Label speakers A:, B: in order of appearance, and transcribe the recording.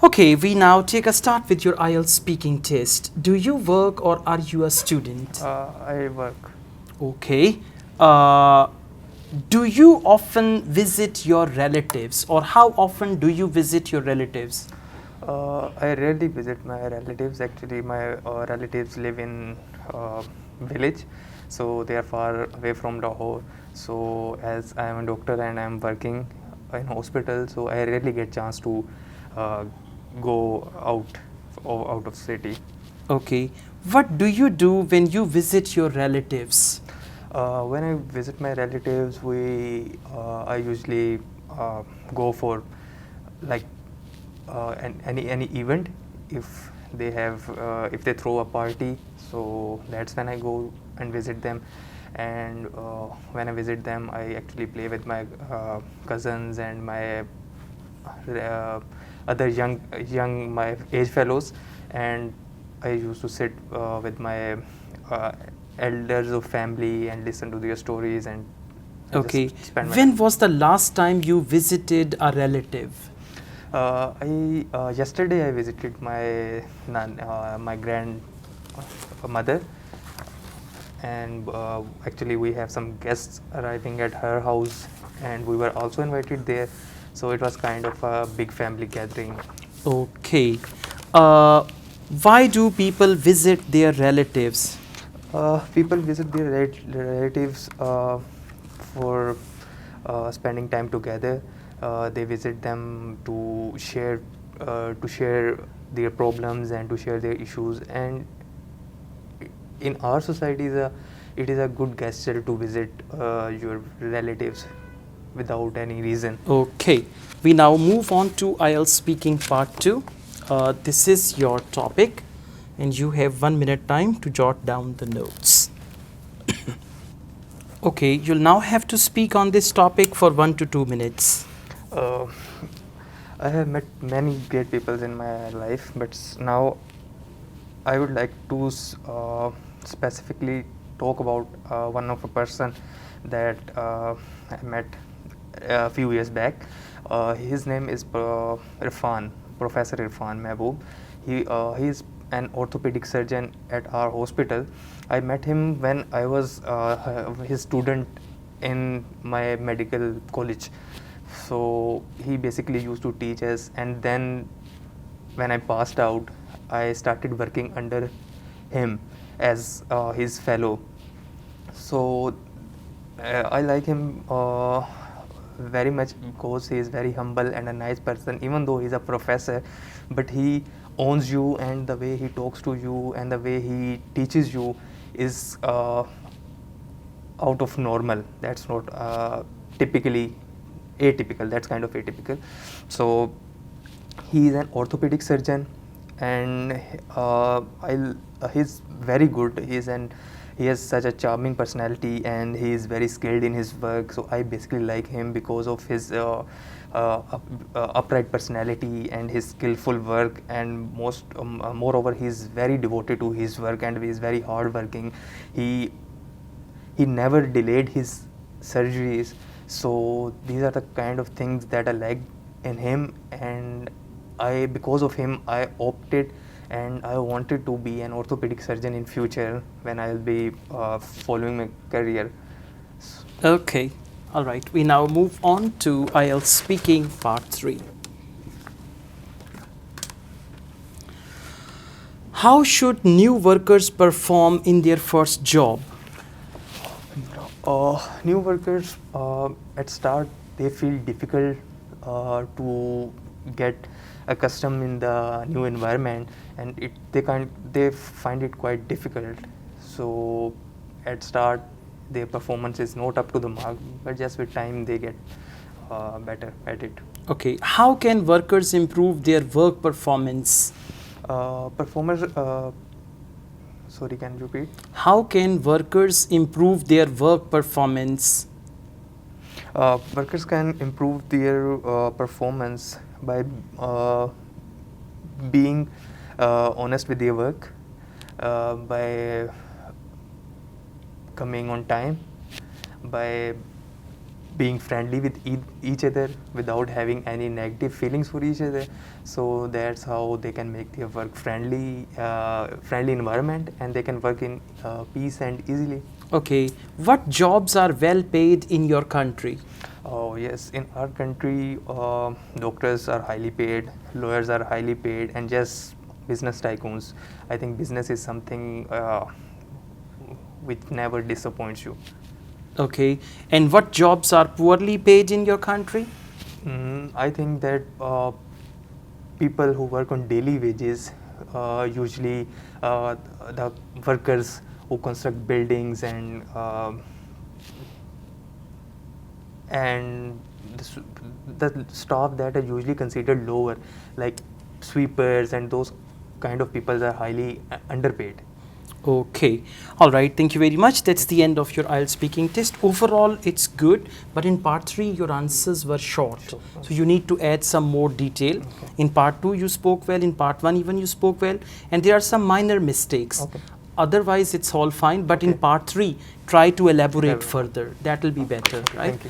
A: Okay, we now take a start with your IELTS speaking test. Do you work or are you a student?
B: I work.
A: Okay. Uh, do you often visit your relatives or how often do you visit your relatives?
B: I rarely visit my relatives. Actually, my relatives live in village, so they are far away from Lahore. So, as I am a doctor and I am working in hospital, so I rarely get chance to uh, go out of city.
A: Okay. What do you do when you visit your relatives?
B: When I visit my relatives, I usually go for like any event. If if they throw a party, so that's when I go and visit them. And when I visit them, I actually play with my cousins and my other young my age fellows, and I used to sit with my uh, elders of family and listen to their stories, and I
A: Okay.
B: just spend my
A: When
B: time.
A: was the last time you visited a relative?
B: I Yesterday I visited my grandmother, and actually we have some guests arriving at her house, and we were also invited there. So it was kind of a big family gathering.
A: Okay. Uh, why do people visit their relatives?
B: People visit their relatives for spending time together. They visit them to share their problems and to share their issues. And in our society, it is a good gesture to visit your relatives without any reason.
A: Okay, we now move on to IELTS speaking part 2. This is your topic, and you have 1 minute time to jot down the notes. Okay, you'll now have to speak on this topic for 1 to 2 minutes.
B: Uh, I have met many great people in my life, but now I would like to specifically talk about one of a person that I met a few years back. His name is Professor Irfan Mehboob. He is an orthopedic surgeon at our hospital. I met him when I was his student in my medical college. So he basically used to teach us, and then when I passed out, I started working under him as his fellow. So I like him very much because he is very humble and a nice person, even though he's a professor. But he owns you, and the way he talks to you and the way he teaches you is out of normal. That's not typically atypical. That's kind of atypical. So he is an orthopedic surgeon, and he's very good. He has such a charming personality, and he is very skilled in his work. So I basically like him because of his upright personality and his skillful work. And moreover, he's very devoted to his work, and he is very hardworking. He never delayed his surgeries. So these are the kind of things that I like in him, and because of him I opted and I wanted to be an orthopedic surgeon in future when I'll be following my career.
A: Okay, all right, we now move on to IELTS speaking part 3. How should new workers perform in their first job?
B: New workers at start, they feel difficult to get accustomed in the new environment, and they find it quite difficult. So at start their performance is not up to the mark, but just with time they get better at it.
A: Okay, how can workers improve their work performance?
B: Performers Sorry, can you repeat?
A: How can workers improve their work performance?
B: Workers can improve their performance by being honest with their work, by coming on time, by being friendly with each other without having any negative feelings for each other. So that's how they can make their work friendly environment, and they can work in peace and easily.
A: Okay, what jobs are well paid in your country?
B: Oh yes, in our country, doctors are highly paid, lawyers are highly paid, and just business tycoons. I think business is something which never disappoints you.
A: Okay, and what jobs are poorly paid in your country?
B: I think that people who work on daily wages, usually the workers who construct buildings and the staff that are usually considered lower, like sweepers and those kind of people, are highly underpaid.
A: Okay, all right, thank you very much. That's the end of your IELTS speaking test. Overall, it's good, but in part 3, your answers were short.
B: Sure.
A: So you need to add some more detail.
B: Okay.
A: In part 2, you spoke well. In part 1, even you spoke well. And there are some minor mistakes.
B: Okay.
A: Otherwise, it's all fine. But in
B: Okay.
A: part 3, try to elaborate
B: Elaborate.
A: further. That will be better, right?
B: Thank you.